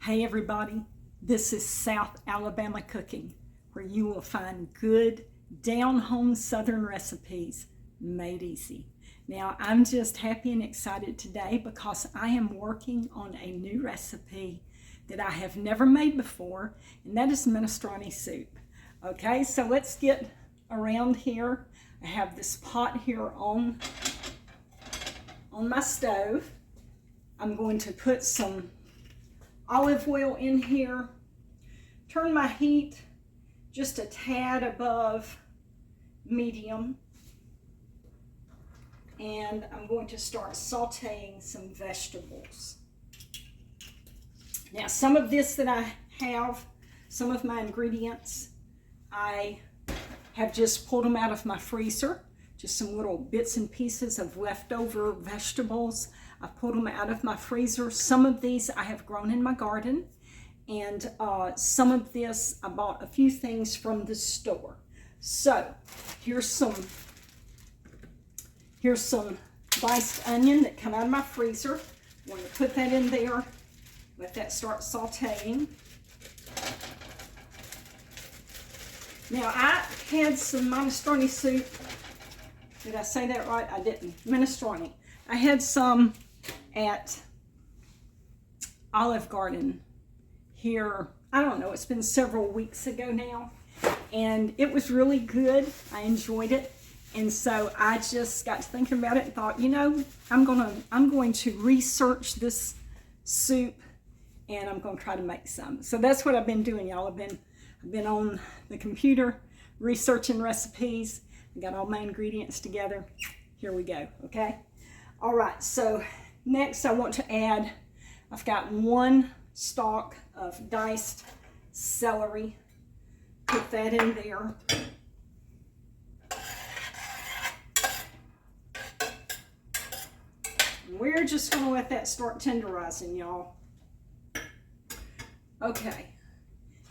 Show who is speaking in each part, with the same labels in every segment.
Speaker 1: Hey everybody, this is South Alabama Cooking, where you will find good, down-home Southern recipes made easy. Now, I'm just happy and excited today because I am working on a new recipe that I have never made before, and that is minestrone soup. Okay, so let's get around here. I have this pot here on my stove. I'm going to put some olive oil in here, turn my heat just a tad above medium, and I'm going to start sauteing some vegetables. Now, some of this that I have, some of my ingredients, I have just pulled them out of my freezer, just some little bits and pieces of leftover vegetables. I pulled them out of my freezer. Some of these I have grown in my garden, and some of this I bought a few things from the store. So here's some diced onion that come out of my freezer. I'm going to put that in there, let that start sauteing. Now, I had some minestrone soup. Did I say that right? I didn't. Minestrone. I had some at Olive Garden here. I don't know, it's been several weeks ago now, and it was really good. I enjoyed it, and so I just got to thinking about it and thought, you know, I'm going to research this soup, and I'm going to try to make some. So that's what I've been doing, y'all. I've been on the computer researching recipes. I got all my ingredients together. Here we go. Okay. All right, so next I want to add, I've got 1 stalk of diced celery. Put that in there. We're just going to let that start tenderizing, y'all. Okay,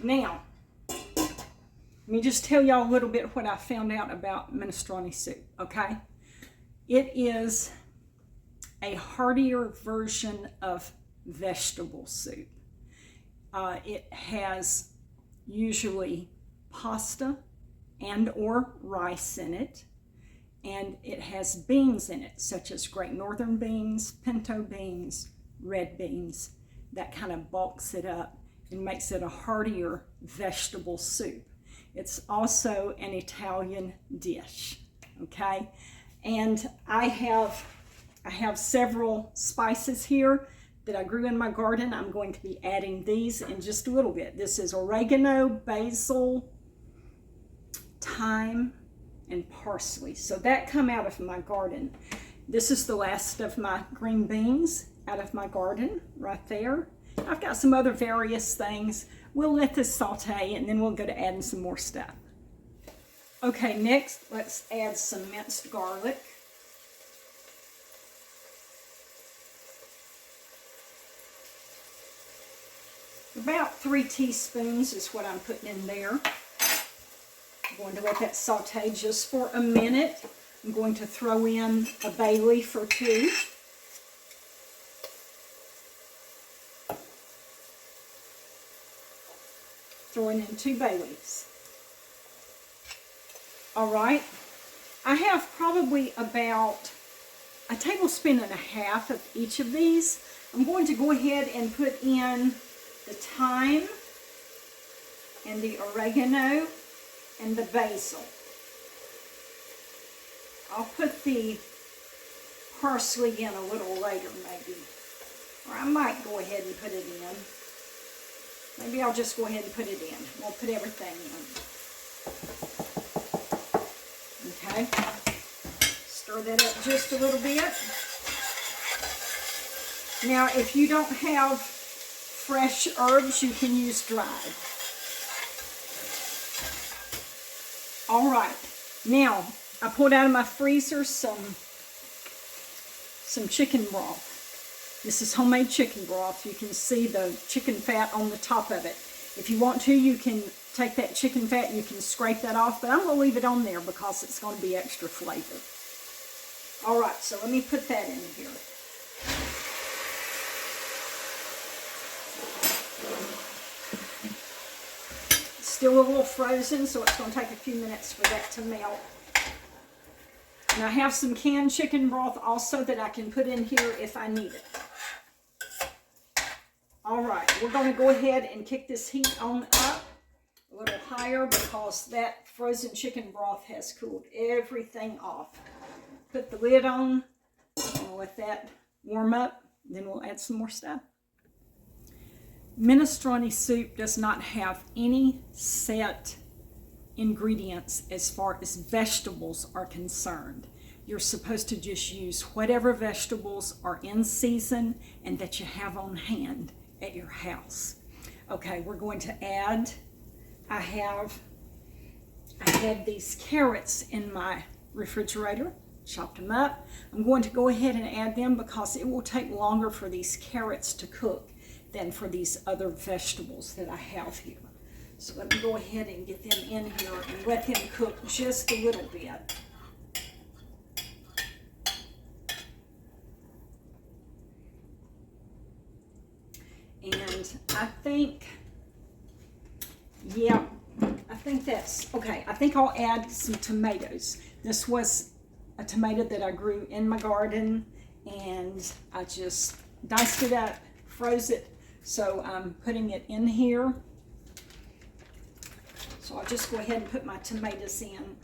Speaker 1: now let me just tell y'all a little bit what I found out about minestrone soup, okay? It is a heartier version of vegetable soup. It has usually pasta and or rice in it, and it has beans in it, such as Great Northern beans, pinto beans, red beans. That kind of bulks it up and makes it a heartier vegetable soup. It's also an Italian dish, okay? And I have several spices here that I grew in my garden. I'm going to be adding these in just a little bit. This is oregano, basil, thyme, and parsley. So that come out of my garden. This is the last of my green beans out of my garden right there. I've got some other various things. We'll let this saute, and then we'll go to adding some more stuff. Okay, next let's add some minced garlic. About 3 teaspoons is what I'm putting in there. I'm going to let that saute just for a minute. I'm going to throw in a bay leaf or 2. Throwing in 2 bay leaves. All right, I have probably about a tablespoon and a half of each of these. I'm going to go ahead and put in the thyme and the oregano and the basil. I'll put the parsley in a little later maybe, or I might go ahead and put it in. Maybe I'll just go ahead and put it in. We'll put everything in. Okay. Stir that up just a little bit. Now, if you don't have fresh herbs, you can use dried. All right. Now, I pulled out of my freezer some chicken broth. This is homemade chicken broth. You can see the chicken fat on the top of it. If you want to, you can take that chicken fat and you can scrape that off, but I'm going to leave it on there because it's going to be extra flavor. All right, so let me put that in here. still a little frozen, so it's going to take a few minutes for that to melt. And I have some canned chicken broth also that I can put in here if I need it. All right, we're going to go ahead and kick this heat on up a little higher because that frozen chicken broth has cooled everything off. Put the lid on, and let that warm up, then we'll add some more stuff. Minestrone soup does not have any set ingredients as far as vegetables are concerned. You're supposed to just use whatever vegetables are in season and that you have on hand at your house. Okay, we're going to add, I had these carrots in my refrigerator, chopped them up. I'm going to go ahead and add them because it will take longer for these carrots to cook than for these other vegetables that I have here. So let me go ahead and get them in here and let them cook just a little bit. And I think that's okay. I think I'll add some tomatoes. This was a tomato that I grew in my garden, and I just diced it up, froze it. So I'm putting it in here. So I'll just go ahead and put my tomatoes in.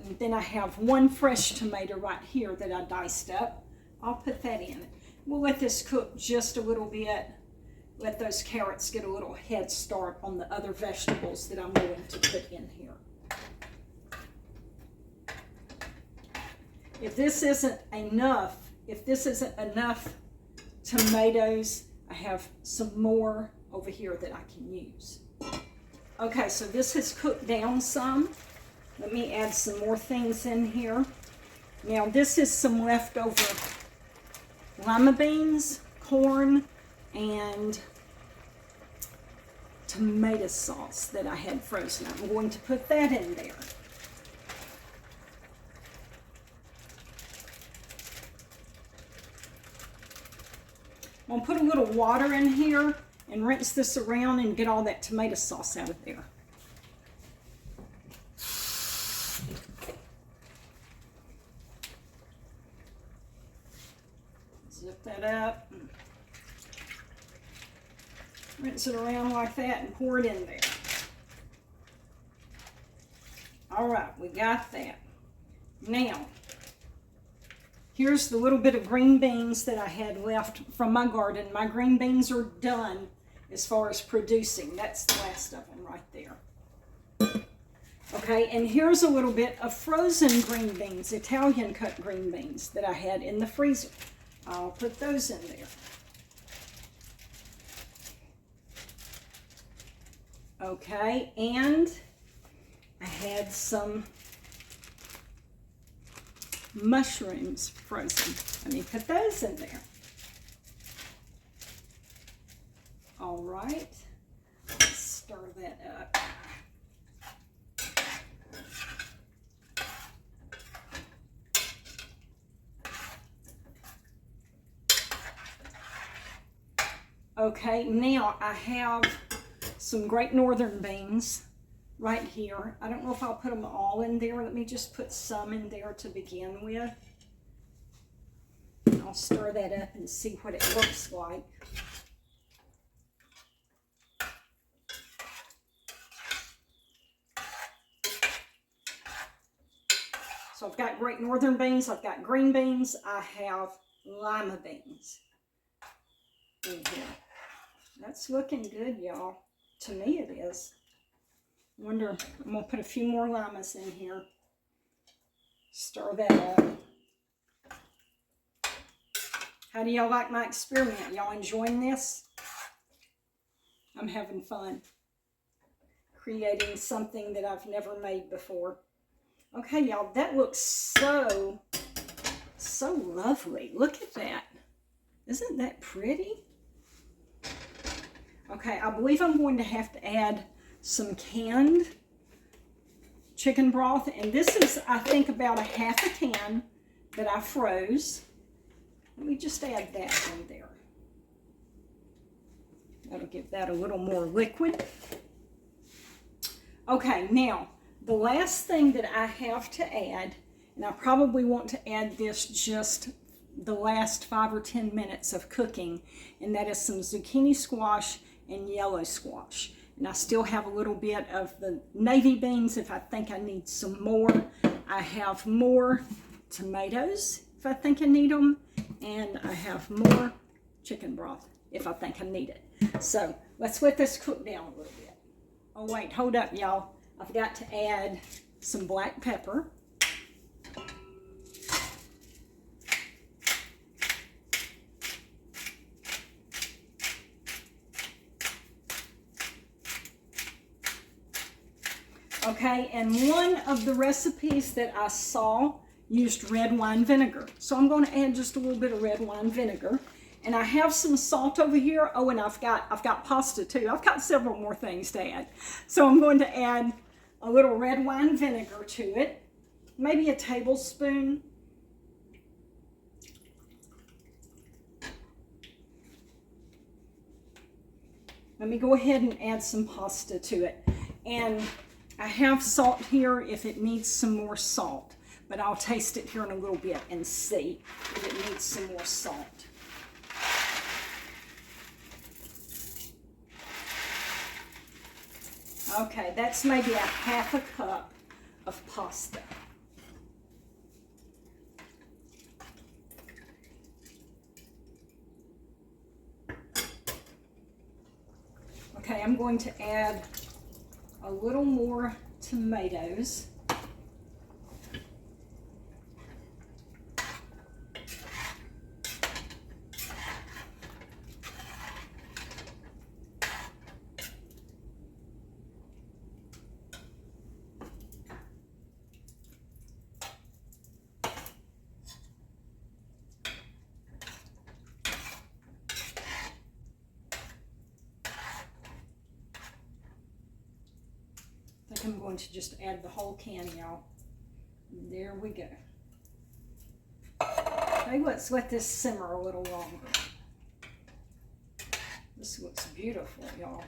Speaker 1: And then I have one fresh tomato right here that I diced up. I'll put that in. We'll let this cook just a little bit. Let those carrots get a little head start on the other vegetables that I'm going to put in here. If this isn't enough tomatoes, I have some more over here that I can use. Okay, so this has cooked down some. Let me add some more things in here. Now this is some leftover lima beans, corn, and tomato sauce that I had frozen. I'm going to put that in there. I'm going to put a little water in here and rinse this around and get all that tomato sauce out of there. Zip that up. Rinse it around like that and pour it in there. All right, we got that. Now, here's the little bit of green beans that I had left from my garden. My green beans are done as far as producing. That's the last of them right there. Okay, and here's a little bit of frozen green beans, Italian cut green beans that I had in the freezer. I'll put those in there. Okay, and I had some mushrooms frozen. Let me put those in there. All right, let's stir that up. Okay, now I have some Great Northern beans right here. I don't know if I'll put them all in there. Let me just put some in there to begin with. I'll stir that up and see what it looks like. So I've got Great Northern beans, I've got green beans, I have lima beans in here. That's looking good, y'all. To me it is. Wonder, I'm going to put a few more limas in here. Stir that up. How do y'all like my experiment? Y'all enjoying this? I'm having fun creating something that I've never made before. Okay, y'all, that looks so lovely. Look at that. Isn't that pretty? Okay, I believe I'm going to have to add some canned chicken broth. And this is, I think, about a half a can that I froze. Let me just add that in there. That'll give that a little more liquid. Okay, now, the last thing that I have to add, and I probably want to add this just the last 5 or 10 minutes of cooking, and that is some zucchini squash and yellow squash. And I still have a little bit of the navy beans if I think I need some more. I have more tomatoes if I think I need them, and I have more chicken broth if I think I need it. So let's let this cook down a little bit. Oh wait, hold up y'all. I've got to add some black pepper. Okay, and one of the recipes that I saw used red wine vinegar. So I'm going to add just a little bit of red wine vinegar. And I have some salt over here. Oh, and I've got pasta too. I've got several more things to add. So I'm going to add a little red wine vinegar to it. Maybe a tablespoon. Let me go ahead and add some pasta to it. And I have salt here if it needs some more salt, but I'll taste it here in a little bit and see if it needs some more salt. Okay, that's maybe a half a cup of pasta. Okay, I'm going to add a little more tomatoes. I think I'm going to just add the whole can, y'all. There we go. Okay, let's let this simmer a little longer. This looks beautiful, y'all.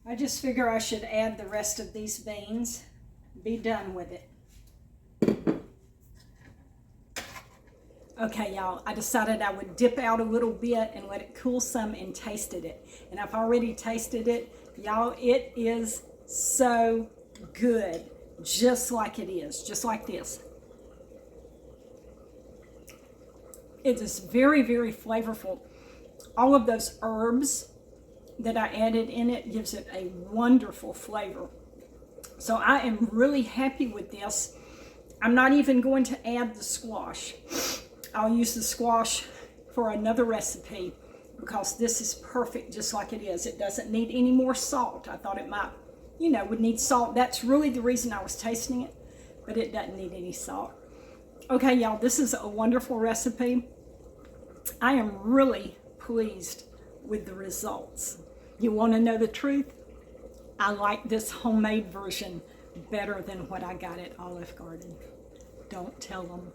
Speaker 1: I just figure I should add the rest of these beans, be done with it. Okay, y'all, I decided I would dip out a little bit and let it cool some and tasted it. And I've already tasted it. Y'all, it is so good, just like it is, just like this. It is very, very flavorful. All of those herbs that I added in it gives it a wonderful flavor. So I am really happy with this. I'm not even going to add the squash. I'll use the squash for another recipe because this is perfect just like it is. It doesn't need any more salt. I thought it might, would need salt. That's really the reason I was tasting it, but it doesn't need any salt. Okay, y'all, this is a wonderful recipe. I am really pleased with the results. You want to know the truth? I like this homemade version better than what I got at Olive Garden. Don't tell them.